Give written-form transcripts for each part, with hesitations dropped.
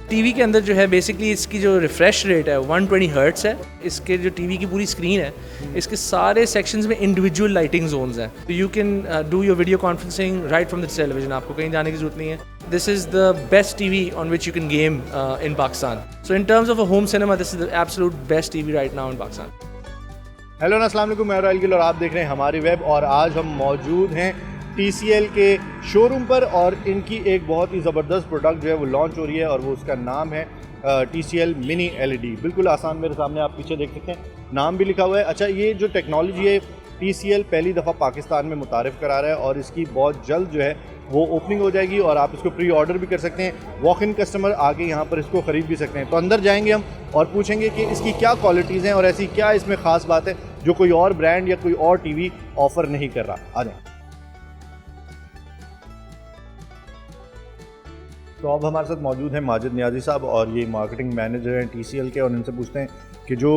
TV के अंदर जो है बेसिकली इसकी जो रिफ्रेश रेट है 120 हर्ट्स है। इसके जो टीवी की पूरी स्क्रीन है, इसके सारे सेक्शंस में इंडिविजुअल लाइटिंग जोन्स हैं, तो you can do your video conferencing right from the television. आपको कहीं जाने की जरूरत नहीं है। This is the best TV on which you can game in Pakistan. So in terms of a home cinema this is the absolute best TV right now in Pakistan. Hello अस्सलाम वालेकुम, मैं रॉयल गिल और आप देख रहे हैं हमारी वेब। और आज हम मौजूद हैं TCL के शोरूम पर और इनकी एक बहुत ही ज़बरदस्त प्रोडक्ट जो है वो लॉन्च हो रही है और वो उसका नाम है TCL मिनी LED। बिल्कुल आसान, मेरे सामने आप पीछे देख सकते हैं, नाम भी लिखा हुआ है। अच्छा, ये जो टेक्नोलॉजी है TCL पहली दफ़ा पाकिस्तान में मुतारिफ़ करा रहा है और इसकी बहुत जल्द जो है वो ओपनिंग हो जाएगी और आप इसको प्री ऑर्डर भी कर सकते हैं। वॉक इन कस्टमर आके यहाँ पर इसको ख़रीद भी सकते हैं। तो अंदर जाएंगे हम और पूछेंगे कि इसकी क्या क्वालिटीज़ हैं और ऐसी क्या इसमें ख़ास बात है जो कोई और ब्रांड या कोई और टीवी ऑफ़र नहीं कर रहा। आ जाए। तो अब हमारे साथ मौजूद हैं माजिद नियाजी साहब और ये मार्केटिंग मैनेजर हैं TCL के, और इनसे पूछते हैं कि जो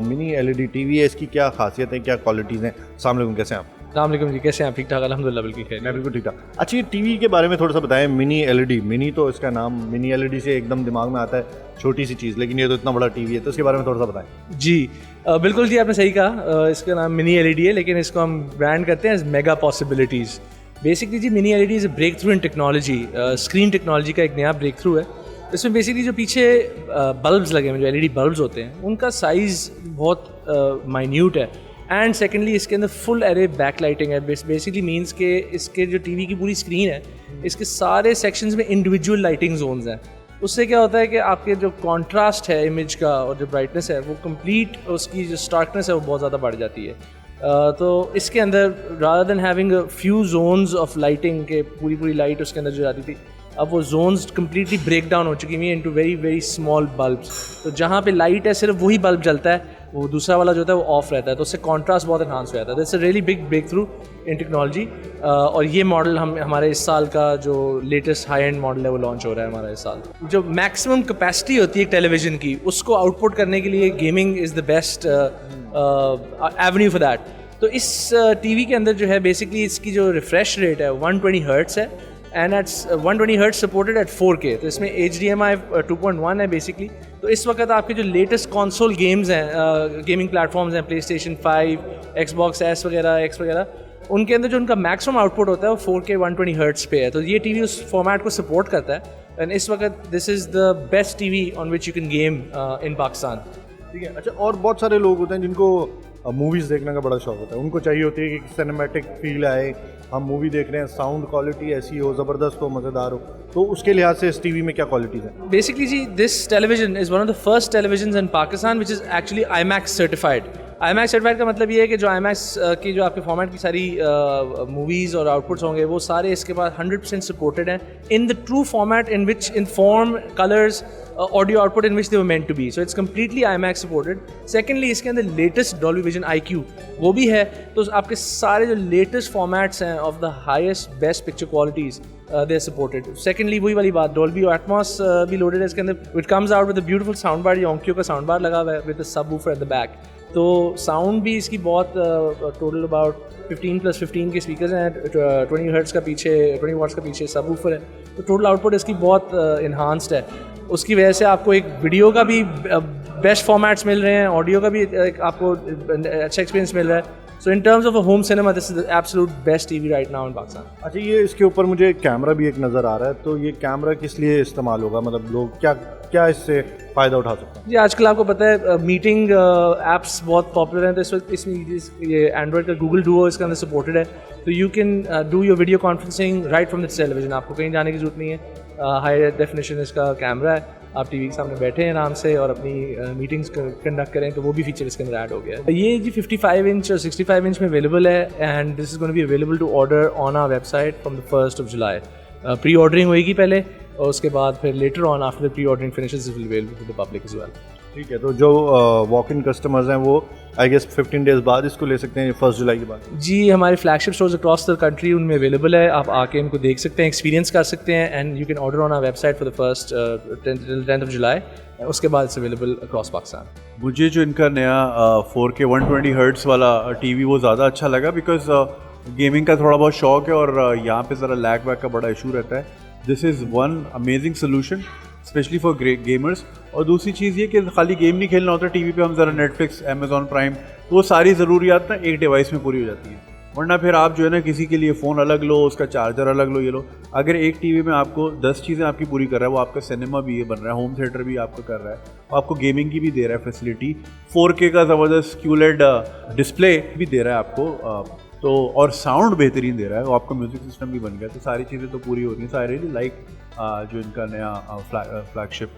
मिनी LED टीवी है इसकी क्या खासियत है, क्या क्वालिटीज़ हैं। अस्सलाम वालेकुम, कैसे हैं आप? अस्सलाम वालेकुम जी, कैसे हैं आप? ठीक ठाक, अल्हम्दुलिल्लाह बिल्कुल खैर। मैं बिल्कुल ठीक ठाक। अच्छा, ये टीवी के बारे में थोड़ा सा बताएं। मिनी LED, मिनी तो इसका नाम मिनी LED से एकदम दिमाग में आता है छोटी सी चीज़, लेकिन ये तो इतना बड़ा टीवी है, तो इसके बारे में थोड़ा सा बताएं। जी बिल्कुल जी, आपने सही कहा। इसका नाम मिनी LED है, लेकिन इसको हम ब्रांड करते हैं एज मेगा पॉसिबिलिटीज़। बेसिकली जी mini LED is a breakthrough in technology. Screen technology का एक नया ब्रेक थ्रू है। इसमें बेसिकली जो पीछे बल्ब्स लगे हैं, जो LED बल्ब्स होते हैं, उनका साइज़ बहुत माइन्यूट है। एंड सेकेंडली इसके अंदर फुल एरे बैक लाइटिंग है। बेसिकली मीन्स के इसके जो टीवी की पूरी स्क्रीन है, इसके सारे सेक्शंस में इंडिविजुअल लाइटिंग जोन्स हैं। उससे क्या होता है कि आपके जो कॉन्ट्रास्ट है इमेज का और जो ब्राइटनेस है वो कंप्लीट, उसकी जो स्टार्कनेस है वो बहुत ज़्यादा बढ़ जाती है। तो इसके अंदर rather than having few zones of lighting के पूरी लाइट उसके अंदर जो जाती थी, अब वो जोन्स कम्प्लीटली ब्रेक डाउन हो चुकी हुई हैं into very very small bulbs. तो जहाँ पे लाइट है सिर्फ वही बल्ब जलता है, वो दूसरा वाला जो होता है वो ऑफ रहता है, तो उससे कॉन्ट्रास्ट बहुत एनहांस हो जाता है। That's a really big breakthrough in technology. और ये मॉडल हमारे इस साल का जो लेटेस्ट हाई एंड मॉडल है वो लॉन्च हो रहा है हमारा इस साल। जो मैक्सिमम कैपेसिटी होती है टेलीविज़न की, उसको आउटपुट करने के लिए gaming is the best Avenue for that. तो इस टीवी के अंदर जो है बेसिकली इसकी जो रिफ्रेश रेट है 120 हर्ट्स है and it's 120 hertz supported at 4K। तो इसमें HDMI 2.1 है बेसिकली। तो इस वक्त आपके जो लेटेस्ट कंसोल गेम्स हैं, गेमिंग प्लेटफॉर्म्स हैं, PlayStation 5, Xbox S वगैरह, X वगैरह, उनके अंदर जो उनका मैक्सिमम आउटपुट होता है वो 4K 120 हर्ट्स पे है। तो ये टीवी उस फॉर्मेट को सपोर्ट करता है एंड इस वक्त this is the best TV on which you can game in Pakistan. ठीक है। अच्छा, और बहुत सारे लोग होते हैं जिनको मूवीज़ देखने का बड़ा शौक होता है, उनको चाहिए होती है कि सिनेमैटिक फील आए, हम मूवी देख रहे हैं, साउंड क्वालिटी ऐसी हो, ज़बरदस्त हो, मज़ेदार हो। तो उसके लिहाज से इस टीवी में क्या क्वालिटीज़ हैं? बेसिकली जी this television is one of the first television in Pakistan which is actually IMAX certified. IMAX certified का मतलब ये है कि जो IMAX की जो आपके फॉर्मेट की सारी मूवीज़ और आउटपुट्स होंगे वो सारे इसके पास 100% सपोर्टेड हैं in the true format in which in form, colours, audio output in which they were meant to be. So it's completely IMAX supported. Secondly इसके अंदर लेटेस्ट डॉल्बी विजन IQ वो भी है। तो आपके सारे जो लेटेस्ट फॉर्मेट्स हैं of the highest best picture qualities they are supported. Secondly वही वाली बात, डॉल्बी एटमॉस भी लोडेड है इसके अंदर, which comes out with a beautiful sound bar. ये ओंकियो का साउंड बार लगा हुआ है with a subwoofer at the back. तो साउंड भी इसकी बहुत टोटल अबाउट 15+15 के स्पीकर्स हैं, 20 हर्ट्स का पीछे, 20 वाट्स का पीछे सबवूफर है। तो टोटल आउटपुट इसकी बहुत इन्हांस्ड है। उसकी वजह से आपको एक वीडियो का भी बेस्ट फॉर्मेट्स मिल रहे हैं, ऑडियो का भी आपको अच्छा एक्सपीरियंस मिल रहा है। So in terms of a home cinema this is the absolute best TV right now in Pakistan. अच्छा, ये इसके ऊपर मुझे कैमरा भी एक नज़र आ रहा है, तो ये कैमरा किस लिए इस्तेमाल होगा? मतलब लोग क्या इससे फ़ायदा उठा सकते हैं? जी आजकल आपको पता है मीटिंग ऐप्स बहुत पॉपुलर हैं, तो इस वक्त इसमें ये एंड्रॉयड का गूगल डुओ इसके अंदर सपोर्टेड है। तो you can do your video conferencing right from the television. आपको कहीं जाने की जरूरत नहीं है। हाई डेफिनेशन इसका कैमरा है, आप टीवी के सामने बैठे हैं आराम से और अपनी मीटिंग्स कंडक्ट करें, तो वो भी फीचर इसके अंदर ऐड हो गया है। ये जी 55 इंच और 65 इंच में अवेलेबल है and this is going to be available to order on our website from the 1st of July। Pre ordering होएगी पहले और उसके बाद फिर later on after the pre ordering finishes it will be available to the public as well. ठीक है। तो जो वॉक इन कस्टमर्स हैं वो आई गेस 15 डेज़ बाद इसको ले सकते हैं, 1 जुलाई के बाद? जी हमारे flagship stores across the country उनमें अवेलेबल है। आप आके इनको देख सकते हैं, एक्सपीरियंस कर सकते हैं and you can order on our website for the 10th of July। उसके बाद इट्स अवेलेबल अक्रॉस पाकिस्तान। मुझे जो इनका नया 4K 120 हर्ट्स वाला टीवी वो ज़्यादा अच्छा लगा बिकॉज गेमिंग का थोड़ा बहुत शौक है और यहाँ पे ज़रा लैग वैग का बड़ा इशू रहता है। This is one amazing solution. Specially for gamers. और दूसरी चीज़ ये कि खाली गेम नहीं खेलना होता टीवी पे, हम ज़रा नेटफ्लिक्स, अमेजॉन प्राइम, तो वो सारी ज़रूरियात ना एक डिवाइस में पूरी हो जाती है। वरना फिर आप जो है ना किसी के लिए फ़ोन अलग लो, उसका चार्जर अलग लो, ये लो। अगर एक टीवी में आपको 10 चीज़ें आपकी पूरी कर रहा है, वो आपका सिनेमा भी ये बन रहा है, होम थिएटर भी आपका कर रहा है, आपको गेमिंग की भी दे रहा है फैसिलिटी, 4K का ज़बरदस्त QLED डिस्प्ले भी दे रहा है आपको, तो और साउंड बेहतरीन दे रहा है, वो आपका म्यूज़िक सिस्टम भी बन गया, तो सारी चीज़ें तो पूरी हो रही हैं। सो आई रियली लाइक जो इनका नया फ्लैगशिप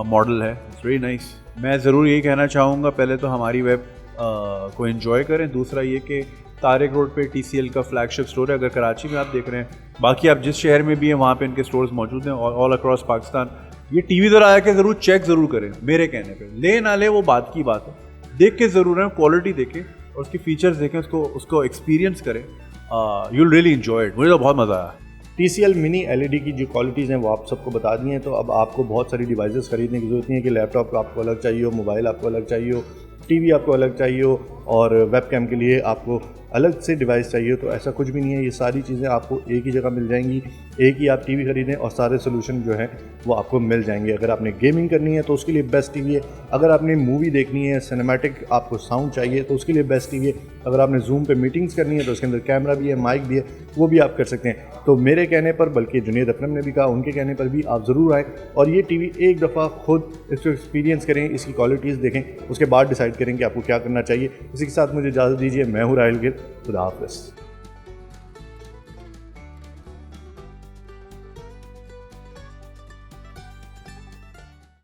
मॉडल है, इट्स वेरी नाइस। मैं ज़रूर यही कहना चाहूँगा, पहले तो हमारी वेब को एंजॉय करें, दूसरा ये कि तारिक रोड पे TCL का फ्लैगशिप स्टोर है, अगर कराची में आप देख रहे हैं, बाकी आप जिस शहर में भी हैं वहाँ पे इनके स्टोर्स मौजूद हैं ऑल अक्रॉस पाकिस्तान। ये टीवी ज़रा आके ज़रूर चेक ज़रूर करें, मेरे कहने पे, ले ना ले वो बात की बात है, देख के ज़रूर है, क्वालिटी देखें और उसकी फीचर्स देखें, उसको एक्सपीरियंस करें, you will really enjoy it. मुझे तो बहुत मज़ा आया। TCL मिनी LED की जो क्वालिटीज़ हैं वो आप सबको बता दी हैं, तो अब आपको बहुत सारी डिवाइसेस खरीदने की ज़रूरत नहीं है कि लैपटॉप आपको अलग चाहिए हो, मोबाइल आपको अलग चाहिए हो, टीवी आपको अलग चाहिए हो और वेबकैम के लिए आपको अलग से डिवाइस चाहिए, तो ऐसा कुछ भी नहीं है। ये सारी चीज़ें आपको एक ही जगह मिल जाएंगी, एक ही आप टीवी खरीदें और सारे सोल्यूशन जो हैं वो आपको मिल जाएंगे। अगर आपने गेमिंग करनी है तो उसके लिए बेस्ट टीवी है, अगर आपने मूवी देखनी है, सिनेमैटिक आपको साउंड चाहिए तो उसके लिए बेस्ट टीवी है, अगर आपने जूम पे मीटिंग्स करनी है तो उसके अंदर कैमरा भी है, माइक भी है, वो भी आप कर सकते हैं। तो मेरे कहने पर, बल्कि जुनेद अकरम ने भी कहा, उनके कहने पर भी आप ज़रूर आएँ और ये टीवी एक दफ़ा खुद इसको एक्सपीरियंस करें, इसकी क्वालिटीज़ देखें, उसके बाद डिसाइड करें कि आपको क्या करना चाहिए। इसी के साथ मुझे इजाज़त दीजिए, मैं हूँ राहिल गिल, खुदा हाफ़िज़।